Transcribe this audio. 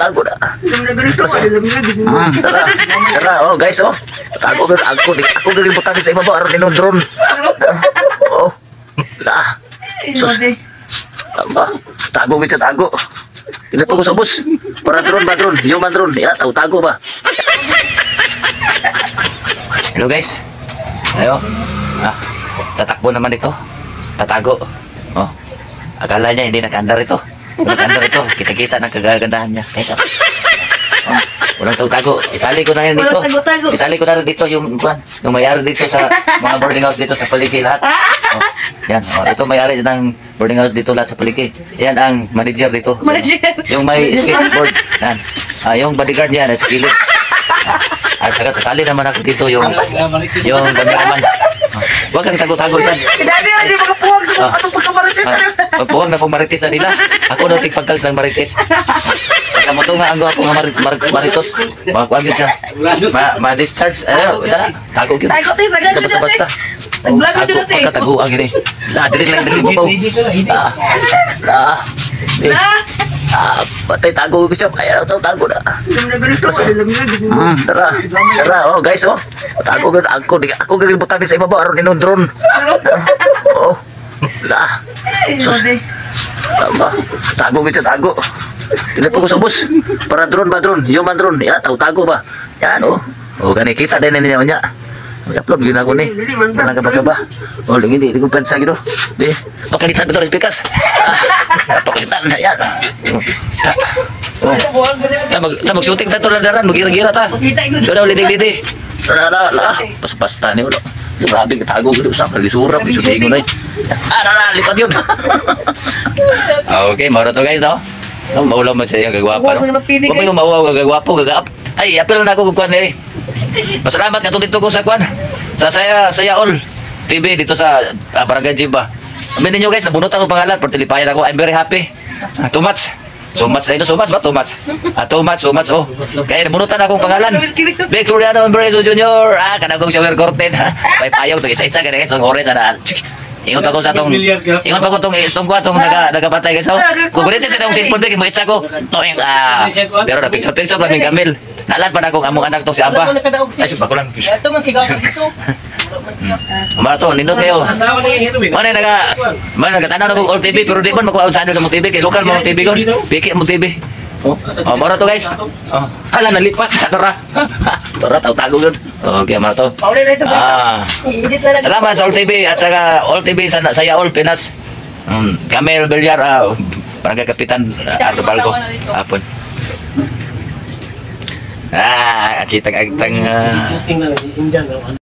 tago na. Tara, tara, oh guys, oh. Tago ka, ako gagawin butang sa ibabaw, aron ninong drone. Oh, la. Sus, tama, tago kita, tago. Pinato ko sa bus, para drone ba, drone, human drone, ya, tago ba. Hello guys, ayo, tatakbo naman ito, tatago. Oh, akala niya hindi nakandar ito. Nakandar ito, kita-kita ng kagagandahan niya. Guys, oh, walang tago. Isali ko na rin dito. Isali ko na rin dito yung mayari dito sa mga boarding house dito sa Paliki lahat. Oh, yan, oh, ito mayari ng boarding house dito lahat sa Paliki. Yan ang manager dito. Yung may skateboard. Yan. Yung bodyguard niya nasa kilid. At saka sasali naman ako dito yung cameraman. Huwag kang tago-tago dyan. Dami na di makapuwag sa atong pagkamarites. Magpuwag na pong marites na nila. Ako na tigpagkags ng marites. Basta mo ito nga ang gawa po nga maritos. Makakuwag yun siya. Ma-discharge. Ano? Isa na. Tago yun. Tago tayo sa ganyan. Basta-basta. Taglago yun natin. Pagkataguan yun eh. Direct lang kasi babaw. Patay tago ko siya. Ayaw ito, tago na. Tara, tara, oh guys, oh. Tago ko, ako gagawin butang sa ibabaw, aron ninong drone. Oh, la. Sus, tama, tago kita, tago. Pinato ko sa bus, para drone ba, drone, human drone. Ya, tago ba. Yan, oh. Oh, gani kita din ninyo niya. I-upload gina ko ni. Wala ka ba? Oh, hindi ko plansa gitu. Di, pakalitan betul pikas. Pakalitan yan. Oh. Mag-shooting ta to daran, magira-gira ta. Sudah lidig-lidig. La, pas-pasta ni ulo. Grabe kitago gitu sa kalisurap, shooting ko na. Lipat yun. Okay, maro to guys, no? Maulaw man siya gagwapa, no? Kung may umawaw gagwapo, gagap. Ay, apel na ako kukuan eh. Pasalamat nga dito ko sa kwan. Sa saya all TV dito sa Barangay Jimba. Amin ninyo guys, nabunutan ko pangalan, pero tilipayan ako. I'm very happy. Too much. So much na ito, so much ba? Too much. Too much, oh. Kaya nabunutan akong pangalan. Victoriano Embrazo Jr. Kanagong shower curtain. Paypayong, itong itsa-itsa, ganyan, itong orange, ingon pa ko sa itong, itong nagapatay guys. Kung ganito sa itong cellphone, mo itsa ko. Pero na picture lang Camille. Nalan pa na akong among anak to si Aba. Ay, supa ko lang. Ito man sigaw dito. Mga to, nindot kayo. Mana nagatanaw na kong all TV, pero di man makuha ang channel sa mong TV. Kaya lokal mong TV ko. Piki mong TV. Oh, mga to guys. Hala, nalipat. Tora. Tora, tago yun. Okay, mga to. Salamat sa all TV at saka all TV sa Saya All Pinas. Camille Villar, Barangay Kapitan Ardo Balco. Hapon. Kita-kitang Shooting na lang, Indian.